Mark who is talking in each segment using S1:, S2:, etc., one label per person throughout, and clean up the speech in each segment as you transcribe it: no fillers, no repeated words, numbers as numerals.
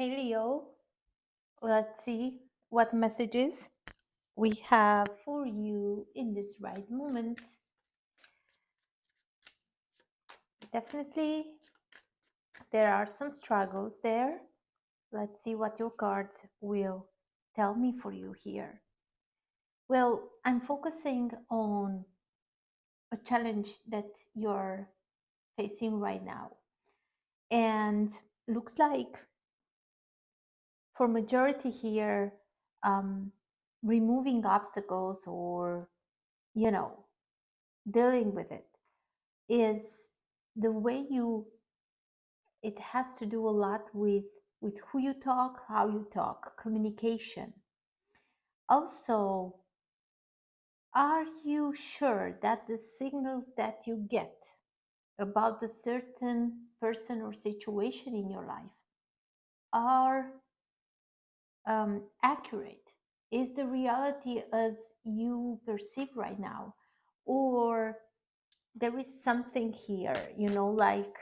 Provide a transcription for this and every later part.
S1: Hey Leo, let's see what messages we have for you in this right moment. Definitely, there are some struggles there. Let's see what your cards will tell me for you here. Well, I'm focusing on a challenge that you're facing right now. And looks like for majority here, um, removing obstacles or, you know, dealing with it is the way you it has to do a lot with who you talk, how you talk, communication. Also, are you sure that the signals that you get about a certain person or situation in your life are accurate? Is the reality as you perceive right now, or there is something here, like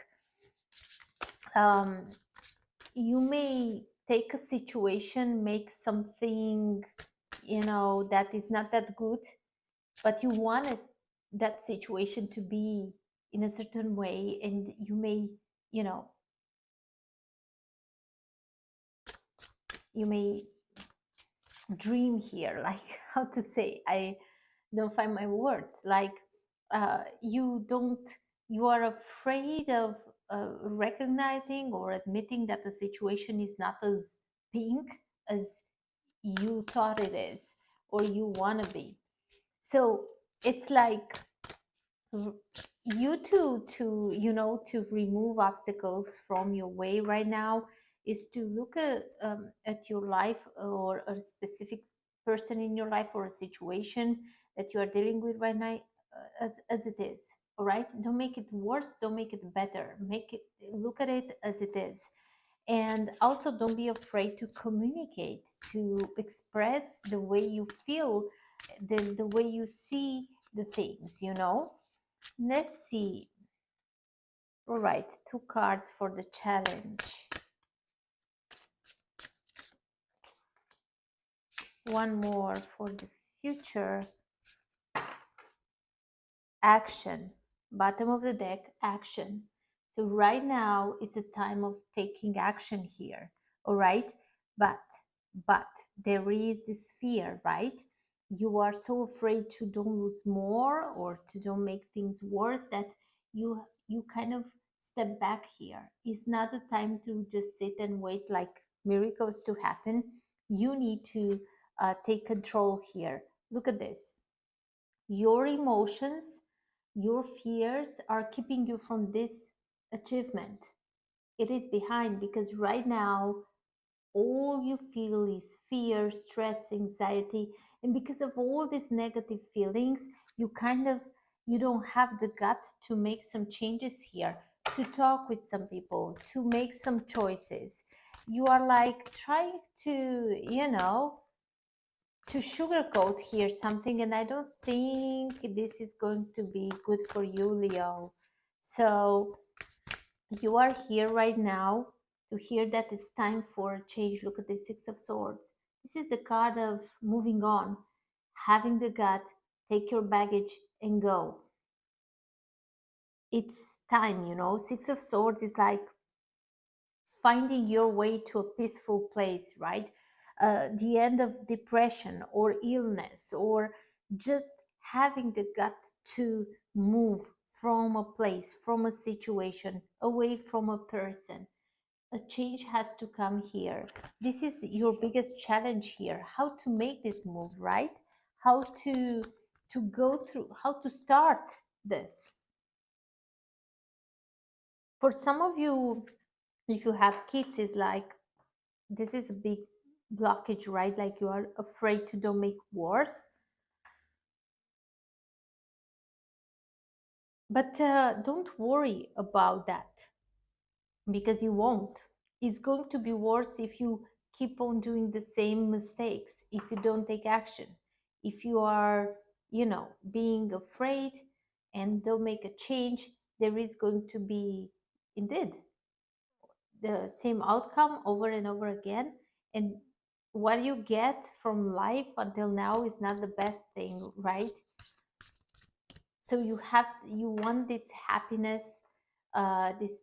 S1: um, you may take a situation, make something, that is not that good, but you wanted that situation to be in a certain way, and you may, you know, you may dream here, like how to say, I don't find my words, like you don't, you are afraid of recognizing or admitting that the situation is not as pink as you thought it is or you want to be. So it's like you to remove obstacles from your way right now is to look at your life or a specific person in your life or a situation that you are dealing with right now, as it is. All right, don't make it worse, don't make it better, make it, look at it as it is. And also, don't be afraid to communicate, to express the way you feel, the way you see the things. Let's see. All right, two cards for the challenge. One more for the future. Action. Bottom of the deck, action. So right now it's a time of taking action here. All right? But there is this fear, right? You are so afraid to don't lose more or to don't make things worse that you kind of step back here. It's not the time to just sit and wait like miracles to happen. You need to take control here. Look at this. Your emotions, your fears are keeping you from this achievement. It is behind because right now all you feel is fear, stress, anxiety, and because of all these negative feelings, you kind of, you don't have the gut to make some changes here, to talk with some people, to make some choices. You are like trying to, to sugarcoat here something, and I don't think this is going to be good for you, Leo. So you are here right now to hear that it's time for a change. Look at the Six of Swords. This is the card of moving on, having the gut, take your baggage and go. It's time, Six of Swords is like finding your way to a peaceful place, right? The end of depression or illness, or just having the gut to move from a place, from a situation, away from a person. A change has to come here. This is your biggest challenge here, how to make this move, right? How to go through, how to start this. For some of you, if you have kids, is like this is a big blockage, right? Like you are afraid to don't make worse. But don't worry about that because you won't. It's going to be worse if you keep on doing the same mistakes, if you don't take action, if you are, being afraid and don't make a change. There is going to be, indeed, the same outcome over and over again, and what you get from life until now is not the best thing, right? So you want this happiness, this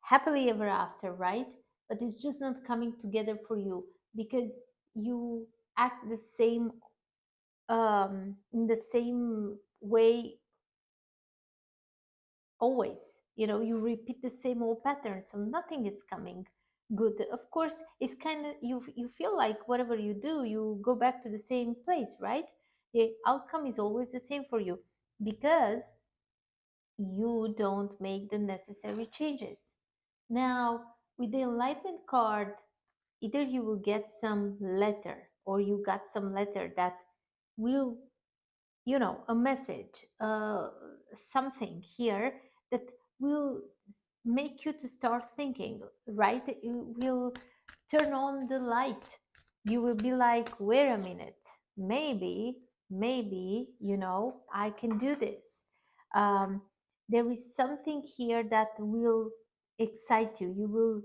S1: happily ever after, right? But it's just not coming together for you because you act the same, in the same way always. You repeat the same old pattern, so nothing is coming good. Of course, it's kind of, you feel like whatever you do, you go back to the same place, right? The outcome is always the same for you because you don't make the necessary changes. Now, with the enlightenment card, either you will get some letter or you got some letter that will, a message, something here that will make you to start thinking, right? It will turn on the light. You will be like, wait a minute, maybe, I can do this. um, there is something here that will excite you. You will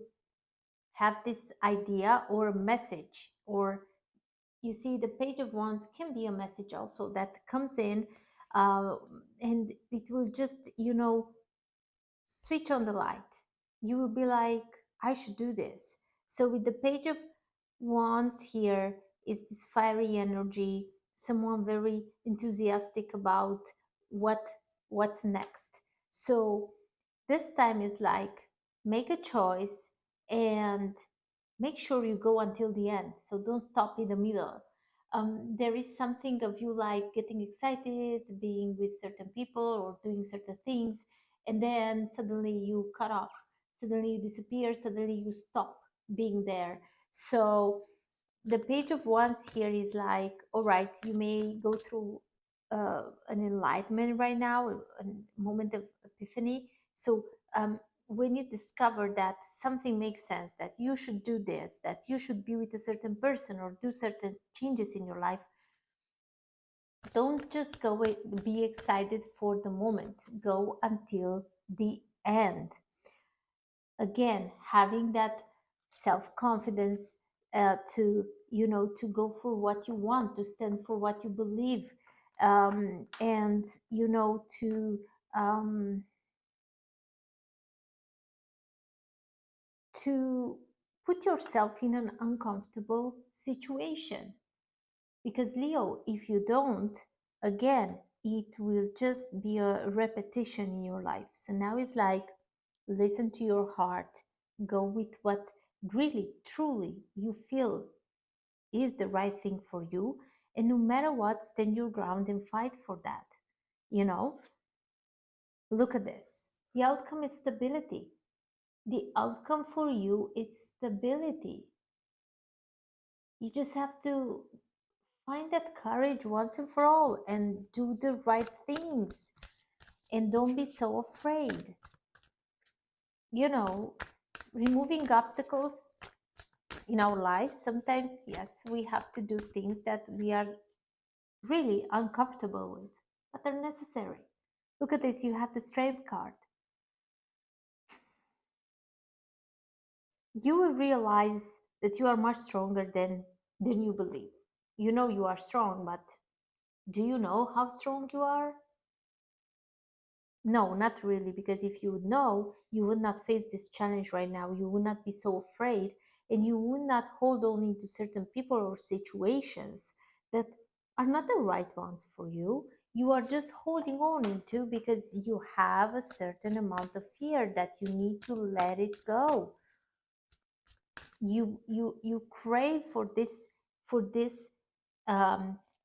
S1: have this idea or message, or you see, the page of wands can be a message also that comes in, uh, and it will just, switch on the light. You will be like, I should do this. So with the page of wands here is this fiery energy, someone very enthusiastic about what what's next. So this time is like, make a choice and make sure you go until the end. So don't stop in the middle. There is something of you like getting excited, being with certain people or doing certain things, and then suddenly you cut off, suddenly you disappear, suddenly you stop being there. So the page of wands here is like, all right, you may go through an enlightenment right now, a moment of epiphany. So when you discover that something makes sense, that you should do this, that you should be with a certain person or do certain changes in your life, don't just go with, be excited for the moment, go until the end. Again, having that self-confidence, to go for what you want, to stand for what you believe, and um, to put yourself in an uncomfortable situation. Because Leo, if you don't, again, it will just be a repetition in your life. So now it's like, listen to your heart, go with what really, truly you feel is the right thing for you. And no matter what, stand your ground and fight for that. You know, look at this. The outcome is stability. The outcome for you is stability. You just have to find that courage once and for all and do the right things. And don't be so afraid. You know, removing obstacles in our lives, sometimes, yes, we have to do things that we are really uncomfortable with, but they're necessary. Look at this, you have the strength card. You will realize that you are much stronger than you believe. You know you are strong, but do you know how strong you are? No, not really, because if you would know, you would not face this challenge right now. You would not be so afraid, and you would not hold on into certain people or situations that are not the right ones for you. You are just holding on into because you have a certain amount of fear that you need to let it go. You crave for this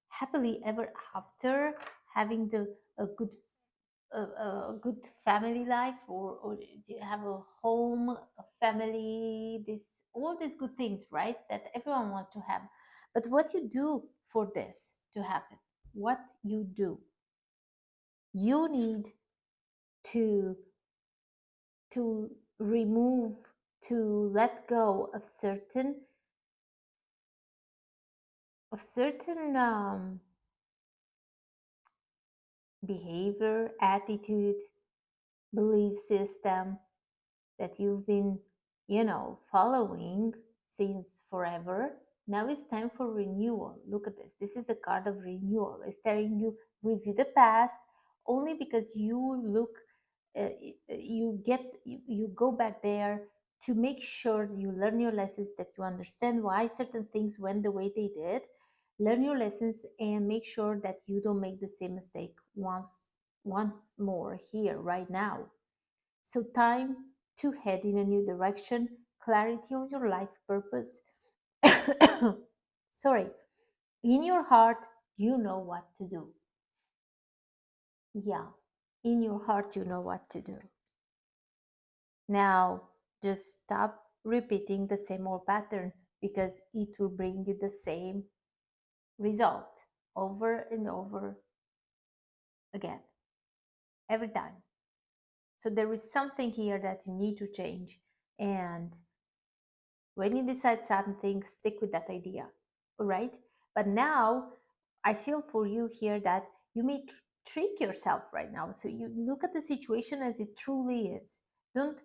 S1: happily ever after, having a good a good family life, or do you have a home, a family, this, all these good things, right, that everyone wants to have. But what you do for this to happen, what you do, you need to to remove, to let go of certain behavior, attitude, belief system that you've been following since forever. Now it's time for renewal. Look at this. This is the card of renewal. It's telling you review the past only because you look, you go back there to make sure you learn your lessons, that you understand why certain things went the way they did. Learn your lessons and make sure that you don't make the same mistake once more here right now. So, time to head in a new direction, clarity on your life purpose. Sorry, in your heart, you know what to do. Yeah, in your heart, you know what to do. Now, just stop repeating the same old pattern because it will bring you the same result over and over again, every time. So, there is something here that you need to change. And when you decide something, stick with that idea, all right? But now I feel for you here that you may trick yourself right now. So you look at the situation as it truly is. Don't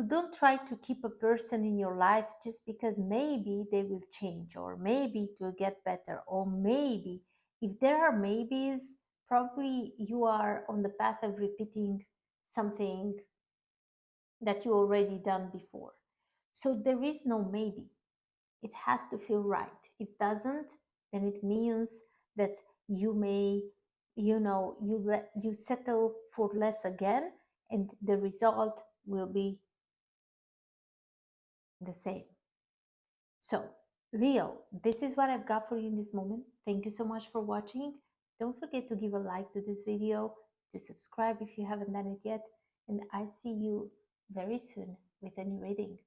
S1: don't try to keep a person in your life just because maybe they will change, or maybe it will get better, or maybe. If there are maybes, probably you are on the path of repeating something that you already done before. So there is no maybe. It has to feel right. If it doesn't, then it means that you may, you settle for less again, and the result will be the same. So, Leo, this is what I've got for you in this moment. Thank you so much for watching. Don't forget to give a like to this video, to subscribe if you haven't done it yet, and I see you very soon with a new reading.